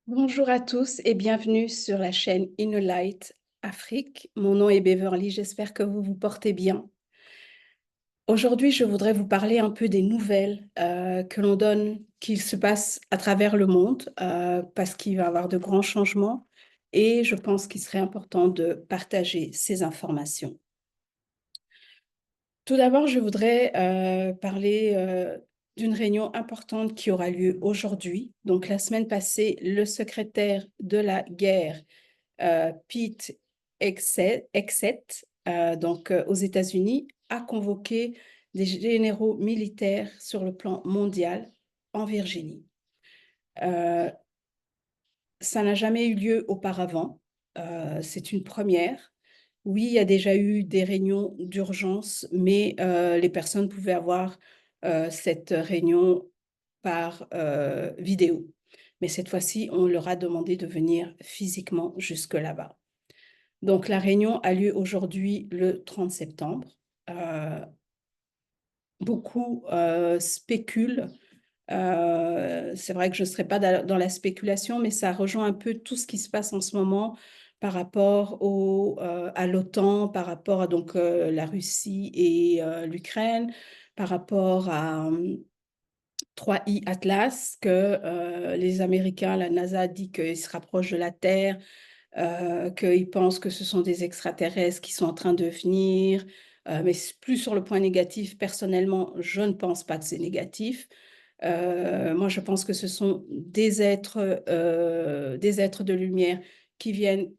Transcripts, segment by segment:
Bonjour à tous et bienvenue sur la chaîne InnoLight Afrique. Mon nom est Beverly, j'espère que vous vous portez bien. Aujourd'hui, je voudrais vous parler un peu des nouvelles que l'on donne, qu'il se passe à travers le monde, parce qu'il va y avoir de grands changements et je pense qu'il serait important de partager ces informations. Tout d'abord, je voudrais parler d'une réunion importante qui aura lieu aujourd'hui. Donc, la semaine passée, le secrétaire de la guerre Pete Hegseth, aux États-Unis, a convoqué des généraux militaires sur le plan mondial en Virginie. Ça n'a jamais eu lieu auparavant. C'est une première. Oui, il y a déjà eu des réunions d'urgence, mais les personnes pouvaient avoir cette réunion par vidéo. Mais cette fois-ci, on leur a demandé de venir physiquement jusque là-bas. Donc, la réunion a lieu aujourd'hui le 30 septembre. Euh, Beaucoup spéculent. C'est vrai que je ne serai pas dans la spéculation, mais ça rejoint un peu tout ce qui se passe en ce moment par rapport à l'OTAN, par rapport à la Russie et l'Ukraine, par rapport à 3I Atlas, que les Américains, la NASA dit qu'ils se rapprochent de la Terre, qu'ils pensent que ce sont des extraterrestres qui sont en train de venir, mais plus sur le point négatif. Personnellement, je ne pense pas que c'est négatif. Moi, je pense que ce sont des êtres de lumière qui viennent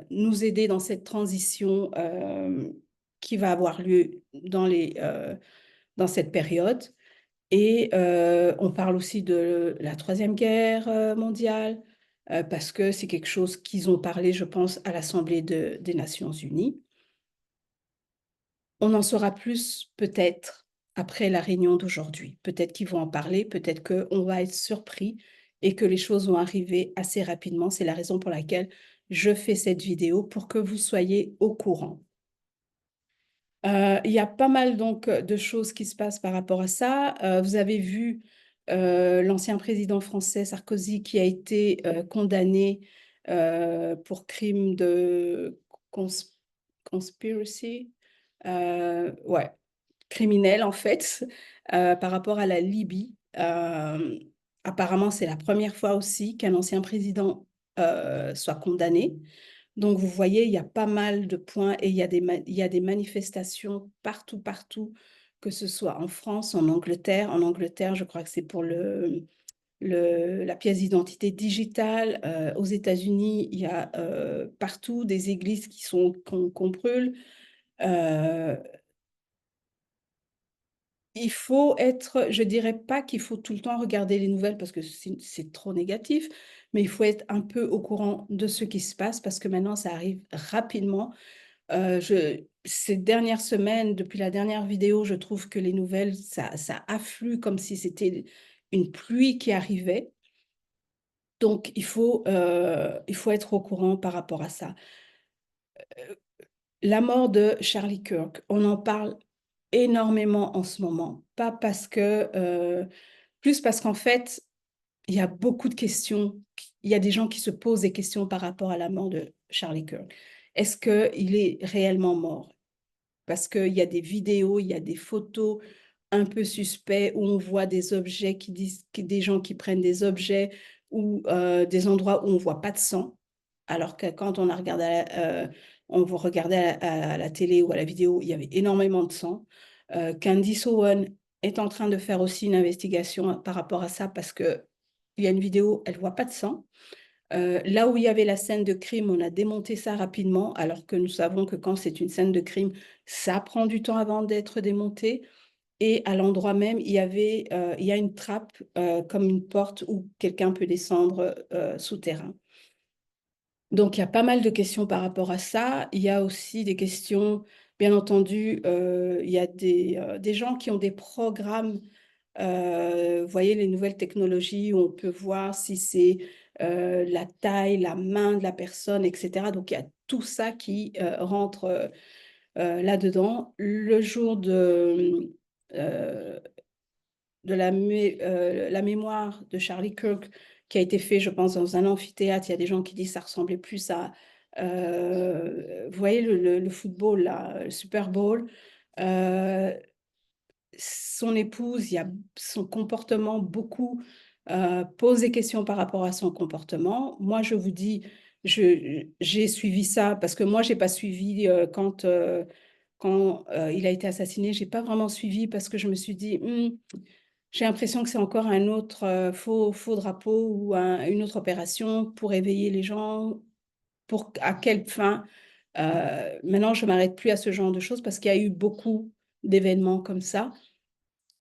nous aider dans cette transition qui va avoir lieu dans cette période. Et on parle aussi de la Troisième Guerre mondiale, parce que c'est quelque chose qu'ils ont parlé, je pense, à l'Assemblée des Nations Unies. On en saura plus peut-être après la réunion d'aujourd'hui. Peut-être qu'ils vont en parler, peut-être qu'on va être surpris et que les choses vont arriver assez rapidement. C'est la raison pour laquelle je fais cette vidéo, pour que vous soyez au courant. Il y a pas mal de choses qui se passent par rapport à ça. Vous avez vu l'ancien président français Sarkozy qui a été condamné pour crime de cons- conspiracy, ouais, criminel en fait, par rapport à la Libye. Apparemment, c'est la première fois aussi qu'un ancien président soit condamné. Donc, vous voyez, il y a pas mal de points et il y a des manifestations partout, partout, que ce soit en France, en Angleterre. En Angleterre, je crois que c'est pour la pièce d'identité digitale. Aux États-Unis, il y a partout des églises qu'on brûle. Euh, il faut être, je dirais pas qu'il faut tout le temps regarder les nouvelles parce que c'est trop négatif, mais il faut être un peu au courant de ce qui se passe parce que maintenant, ça arrive rapidement. Ces dernières semaines, depuis la dernière vidéo, je trouve que les nouvelles, ça afflue comme si c'était une pluie qui arrivait. Donc, il faut être au courant par rapport à ça. La mort de Charlie Kirk, on en parle énormément en ce moment. Pas parce que, plus parce qu'en fait, il y a beaucoup de questions. Il y a des gens qui se posent des questions par rapport à la mort de Charlie Kirk. Est-ce qu'il est réellement mort? Parce qu'il y a des vidéos, il y a des photos un peu suspects où on voit des objets des gens qui prennent des objets ou des endroits où on ne voit pas de sang, alors que quand on regardait à la télé ou à la vidéo, il y avait énormément de sang. Candice Owen est en train de faire aussi une investigation par rapport à ça parce qu'il y a une vidéo, elle ne voit pas de sang. Là où il y avait la scène de crime, on a démonté ça rapidement, alors que nous savons que quand c'est une scène de crime, ça prend du temps avant d'être démonté. Et à l'endroit même, il y a une trappe, comme une porte où quelqu'un peut descendre souterrain. Donc, il y a pas mal de questions par rapport à ça. Il y a aussi des questions, bien entendu, il y a des gens qui ont des programmes, vous voyez, les nouvelles technologies où on peut voir si c'est la taille, la main de la personne, etc. Donc, il y a tout ça qui rentre là-dedans. Le jour euh, de la mémoire de Charlie Kirk, qui a été fait, je pense, dans un amphithéâtre. Il y a des gens qui disent que ça ressemblait plus à, vous voyez, le football, là, le Super Bowl. Son épouse, il y a son comportement, beaucoup posent des questions par rapport à son comportement. Moi, je vous dis, j'ai suivi ça parce que moi, j'ai pas suivi quand il a été assassiné. J'ai pas vraiment suivi parce que je me suis dit, j'ai l'impression que c'est encore un autre faux drapeau ou une autre opération pour éveiller les gens. À quelle fin? Maintenant, je m'arrête plus à ce genre de choses parce qu'il y a eu beaucoup d'événements comme ça.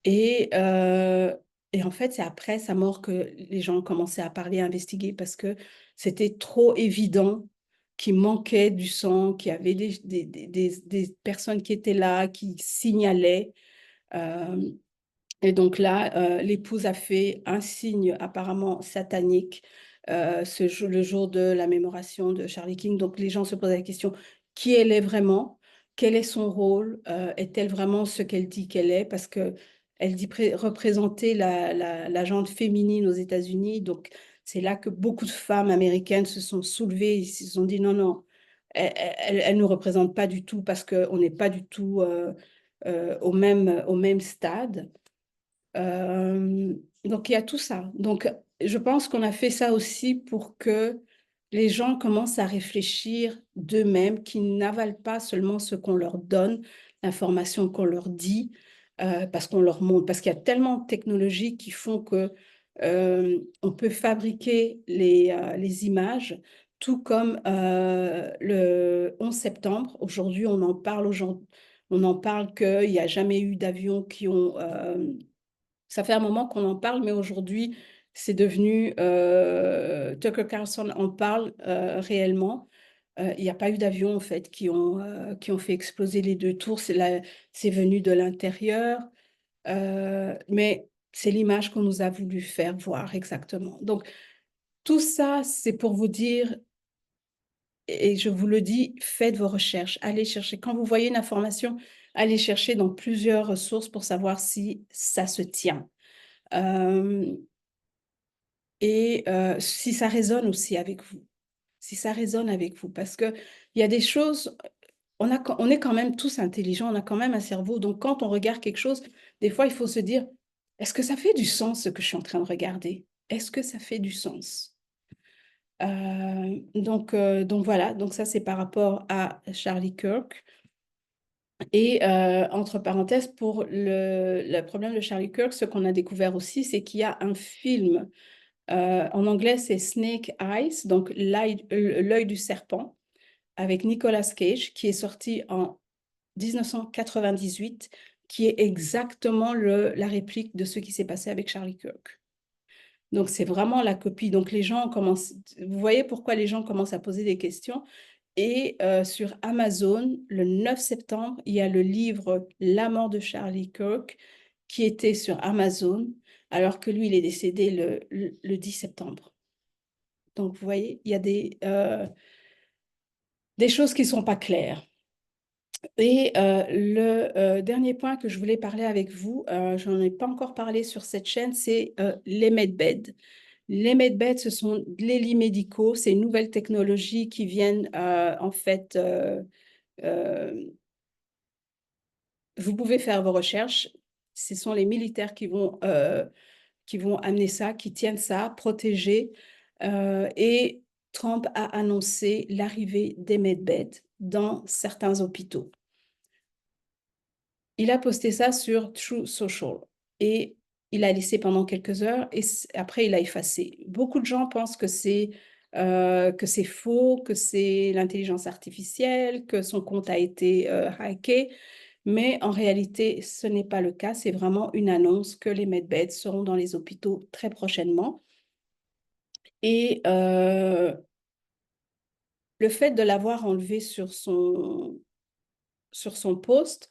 Et, euh, et en fait, c'est après sa mort que les gens ont commencé à parler, à investiguer, parce que c'était trop évident qu'il manquait du sang, qu'il y avait des personnes qui étaient là, qui signalaient. Euh, et donc là, l'épouse a fait un signe apparemment satanique le jour de la mémoration de Charlie King. Donc les gens se posaient la question, qui elle est vraiment? Quel est son rôle? Est-elle vraiment ce qu'elle dit qu'elle est? Parce que elle dit représenter la gente féminine aux États-Unis. Donc c'est là que beaucoup de femmes américaines se sont soulevées. Ils se sont dit non, non, elle nous représente pas du tout parce qu'on n'est pas du tout au même stade. Euh, donc, il y a tout ça. Donc, je pense qu'on a fait ça aussi pour que les gens commencent à réfléchir d'eux-mêmes, qu'ils n'avalent pas seulement ce qu'on leur donne, l'information qu'on leur dit, parce qu'on leur montre. Parce qu'il y a tellement de technologies qui font que on peut fabriquer les images, tout comme le 11 septembre. Aujourd'hui, on en parle qu'il n'y a jamais eu d'avions qui ont ça fait un moment qu'on en parle, mais aujourd'hui, c'est devenu, Tucker Carlson en parle réellement. Il n'y a pas eu d'avions, en fait, qui ont fait exploser les deux tours. C'est venu de l'intérieur, mais c'est l'image qu'on nous a voulu faire voir exactement. Donc, tout ça, c'est pour vous dire, et je vous le dis, faites vos recherches, allez chercher. Quand vous voyez une information, allez chercher dans plusieurs sources pour savoir si ça se tient. Euh, et si ça résonne aussi avec vous, si ça résonne avec vous, parce que il y a des choses, on est quand même tous intelligents, on a quand même un cerveau, donc quand on regarde quelque chose, des fois il faut se dire, est-ce que ça fait du sens ce que je suis en train de regarder? Est-ce que ça fait du sens? Donc voilà, donc ça c'est par rapport à Charlie Kirk. Et entre parenthèses, pour le problème de Charlie Kirk, ce qu'on a découvert aussi, c'est qu'il y a un film. En anglais, c'est Snake Eyes, donc l'œil du serpent, avec Nicolas Cage, qui est sorti en 1998, qui est exactement la réplique de ce qui s'est passé avec Charlie Kirk. Donc, c'est vraiment la copie. Donc, les gens commencent, vous voyez pourquoi les gens commencent à poser des questions. Et sur Amazon, le 9 septembre, il y a le livre La mort de Charlie Kirk qui était sur Amazon, alors que lui, il est décédé le 10 septembre. Donc, vous voyez, il y a des choses qui ne sont pas claires. Et le dernier point que je voulais parler avec vous, je n'en ai pas encore parlé sur cette chaîne, c'est les medbeds. Les medbeds, ce sont les lits médicaux, c'est une nouvelle technologie qui viennent en fait, euh, vous pouvez faire vos recherches. Ce sont les militaires qui vont amener ça, qui tiennent ça, protéger. Et Trump a annoncé l'arrivée des medbeds dans certains hôpitaux. Il a posté ça sur True Social et il a laissé pendant quelques heures et après il a effacé. Beaucoup de gens pensent que c'est faux, que c'est l'intelligence artificielle, que son compte a été hacké, mais en réalité, ce n'est pas le cas. C'est vraiment une annonce que les medbeds seront dans les hôpitaux très prochainement. Et le fait de l'avoir enlevé sur son post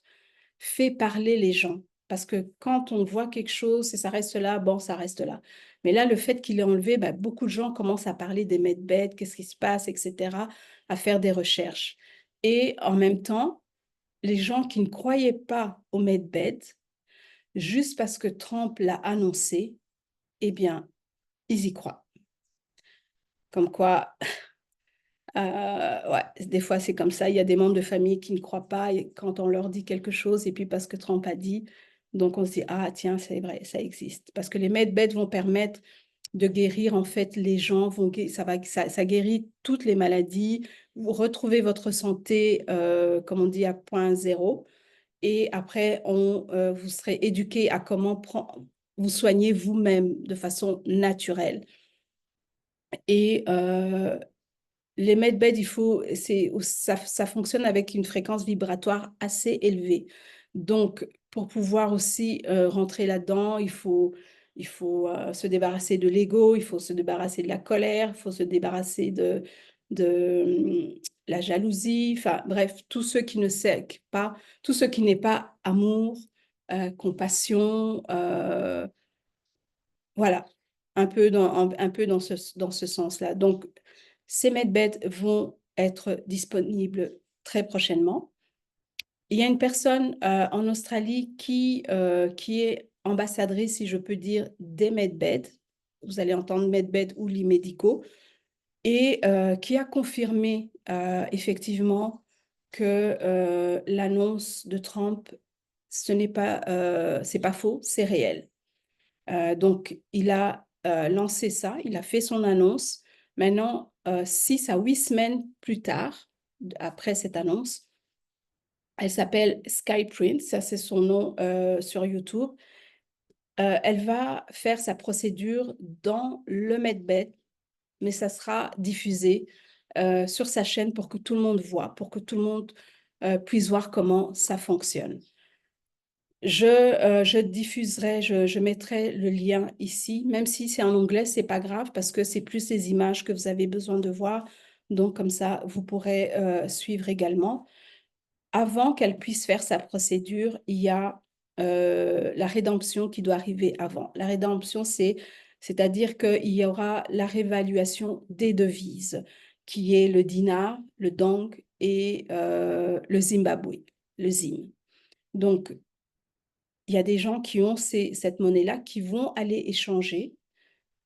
fait parler les gens. Parce que quand on voit quelque chose et ça reste là, bon, ça reste là. Mais là, le fait qu'il ait enlevé, bah, beaucoup de gens commencent à parler des medbeds, qu'est-ce qui se passe, etc., à faire des recherches. Et en même temps, les gens qui ne croyaient pas aux medbeds, juste parce que Trump l'a annoncé, eh bien, ils y croient. Comme quoi, ouais, des fois c'est comme ça. Il y a des membres de famille qui ne croient pas et quand on leur dit quelque chose, et puis parce que Trump a dit, donc on se dit, ah tiens, c'est vrai, ça existe. Parce que les medbeds vont permettre de guérir, en fait, les gens ça guérit toutes les maladies. Vous retrouvez votre santé, comme on dit, à point zéro. Et après, vous serez éduqué à comment vous soigner vous-même de façon naturelle. Et les medbeds, ça fonctionne avec une fréquence vibratoire assez élevée. Donc, pour pouvoir aussi rentrer là-dedans, il faut se débarrasser de l'ego, il faut se débarrasser de la colère, il faut se débarrasser de la jalousie, enfin bref, tout ce qui ne sert pas, tout ce qui n'est pas amour, compassion, voilà, un peu dans ce sens-là. Donc, ces medbeds vont être disponibles très prochainement. Il y a une personne en Australie qui est ambassadrice, si je peux dire, des medbeds. Vous allez entendre medbed ou lits médicaux. Et qui a confirmé effectivement que l'annonce de Trump, c'est pas faux, c'est réel. Donc, il a lancé ça, il a fait son annonce. Maintenant, 6 à 8 semaines plus tard, après cette annonce, elle s'appelle Sky Prince, ça c'est son nom sur YouTube. Elle va faire sa procédure dans le Medbed, mais ça sera diffusé sur sa chaîne pour que tout le monde voit, pour que tout le monde puisse voir comment ça fonctionne. Je diffuserai, je mettrai le lien ici, même si c'est en anglais, c'est pas grave parce que c'est plus les images que vous avez besoin de voir. Donc, comme ça, vous pourrez suivre également. Avant qu'elle puisse faire sa procédure, il y a la rédemption qui doit arriver avant. La rédemption, c'est-à-dire qu'il y aura la réévaluation des devises, qui est le dinar, le dong et le Zimbabwe, le ZIM. Donc, il y a des gens qui ont cette monnaie-là qui vont aller échanger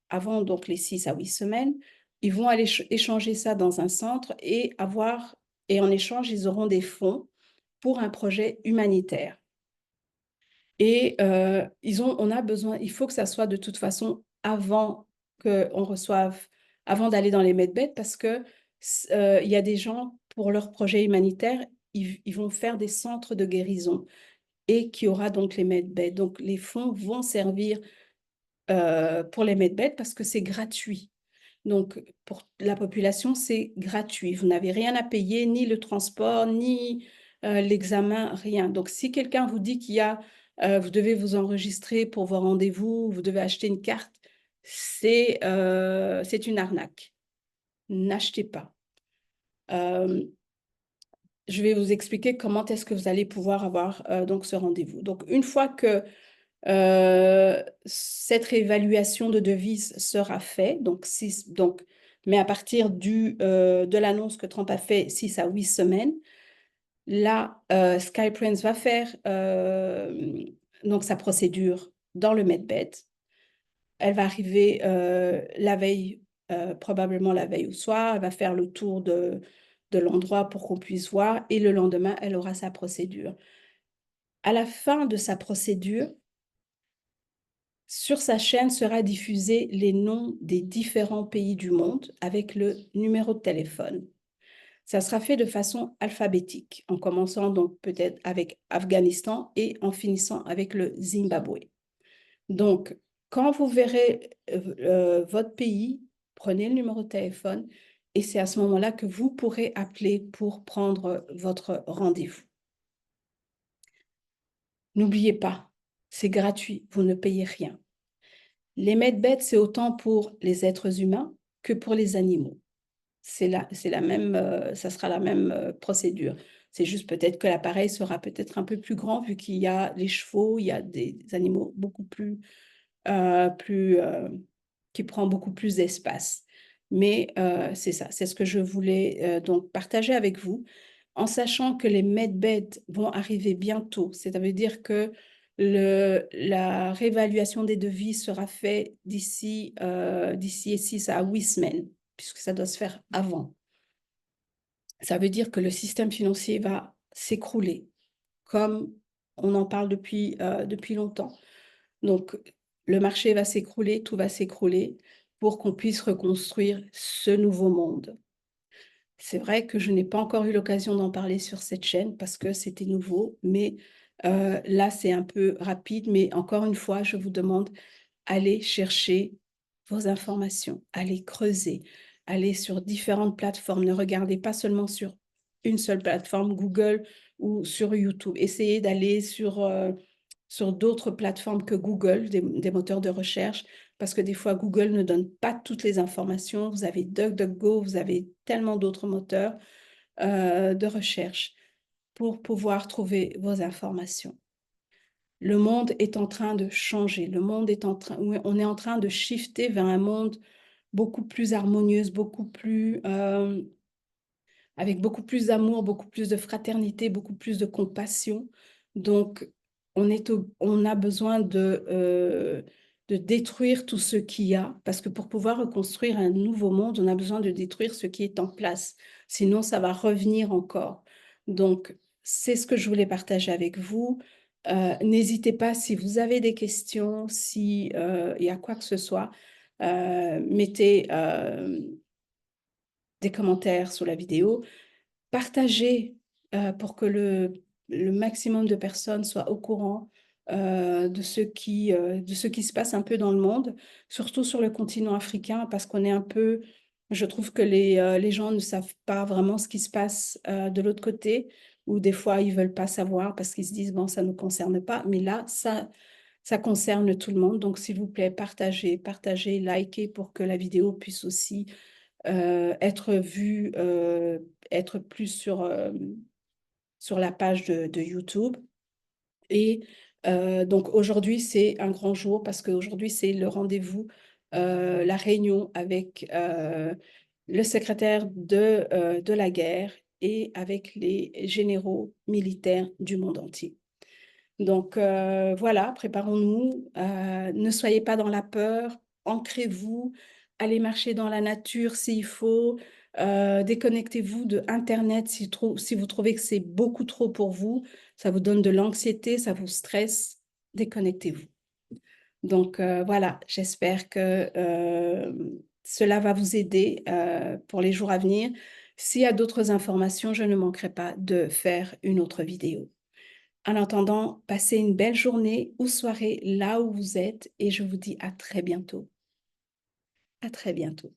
avant donc les 6 à 8 semaines. Ils vont aller échanger ça dans un centre et en échange, ils auront des fonds pour un projet humanitaire. Et on a besoin, il faut que ça soit de toute façon avant d'aller dans les medbeds, parce que il y a des gens, pour leur projet humanitaire, ils vont faire des centres de guérison et qui aura donc les medbeds. Donc, les fonds vont servir pour les medbeds parce que c'est gratuit. Donc, pour la population, c'est gratuit. Vous n'avez rien à payer, ni le transport, ni l'examen, rien. Donc, si quelqu'un vous dit vous devez vous enregistrer pour vos rendez-vous, vous devez acheter une carte, c'est une arnaque. N'achetez pas. Je vais vous expliquer comment est-ce que vous allez pouvoir avoir donc ce rendez-vous. Donc, une fois que cette réévaluation de devise sera faite, mais à partir de l'annonce que Trump a fait 6 à 8 semaines, là, Sky Prince va faire donc sa procédure dans le Medbed. Elle va arriver la veille, probablement la veille au soir, elle va faire le tour de l'endroit pour qu'on puisse voir, et le lendemain, elle aura sa procédure. À la fin de sa procédure, sur sa chaîne sera diffusé les noms des différents pays du monde avec le numéro de téléphone. Ça sera fait de façon alphabétique, en commençant donc peut-être avec Afghanistan et en finissant avec le Zimbabwe. Donc, quand vous verrez votre pays, prenez le numéro de téléphone et c'est à ce moment-là que vous pourrez appeler pour prendre votre rendez-vous. N'oubliez pas, c'est gratuit, vous ne payez rien. Les medbeds, c'est autant pour les êtres humains que pour les animaux. Ça sera la même procédure. C'est juste peut-être que l'appareil sera peut-être un peu plus grand vu qu'il y a les chevaux, il y a des animaux beaucoup qui prend beaucoup plus d'espace. Mais c'est ça, c'est ce que je voulais donc partager avec vous, en sachant que les medbeds vont arriver bientôt. Ça veut dire que la réévaluation des devis sera faite d'ici 6 à 8 semaines. puisque ça doit se faire avant. Ça veut dire que le système financier va s'écrouler, comme on en parle depuis longtemps. Donc, le marché va s'écrouler, tout va s'écrouler pour qu'on puisse reconstruire ce nouveau monde. C'est vrai que je n'ai pas encore eu l'occasion d'en parler sur cette chaîne parce que c'était nouveau, mais là, c'est un peu rapide. Mais encore une fois, je vous demande, allez chercher vos informations, allez creuser, allez sur différentes plateformes. Ne regardez pas seulement sur une seule plateforme, Google ou sur YouTube. Essayez d'aller sur d'autres plateformes que Google, des moteurs de recherche, parce que des fois, Google ne donne pas toutes les informations. Vous avez DuckDuckGo, vous avez tellement d'autres moteurs de recherche pour pouvoir trouver vos informations. Le monde est en train de changer. Le monde est on est en train de shifter vers un monde beaucoup plus harmonieux, avec beaucoup plus d'amour, beaucoup plus de fraternité, beaucoup plus de compassion. Donc, on a besoin de détruire tout ce qu'il y a, parce que pour pouvoir reconstruire un nouveau monde, on a besoin de détruire ce qui est en place. Sinon, ça va revenir encore. Donc, c'est ce que je voulais partager avec vous. N'hésitez pas si vous avez des questions, si il y a quoi que ce soit, mettez des commentaires sous la vidéo. Partagez pour que le maximum de personnes soient au courant de de ce qui se passe un peu dans le monde, surtout sur le continent africain, parce qu'on est un peu, je trouve que les gens ne savent pas vraiment ce qui se passe de l'autre côté, ou des fois ils veulent pas savoir parce qu'ils se disent, bon, ça ne nous concerne pas, mais là, ça concerne tout le monde. Donc, s'il vous plaît, partagez, likez pour que la vidéo puisse aussi être vue, être plus sur la page de YouTube. Et donc aujourd'hui, c'est un grand jour parce qu'aujourd'hui, c'est le rendez-vous, la réunion avec le secrétaire de la guerre et avec les généraux militaires du monde entier. Donc voilà, préparons-nous. Ne soyez pas dans la peur, ancrez-vous, allez marcher dans la nature s'il faut, déconnectez-vous de Internet si vous trouvez que c'est beaucoup trop pour vous, ça vous donne de l'anxiété, ça vous stresse, déconnectez-vous. Donc voilà, j'espère que cela va vous aider pour les jours à venir. S'il y a d'autres informations, je ne manquerai pas de faire une autre vidéo. En attendant, passez une belle journée ou soirée là où vous êtes et je vous dis à très bientôt. À très bientôt.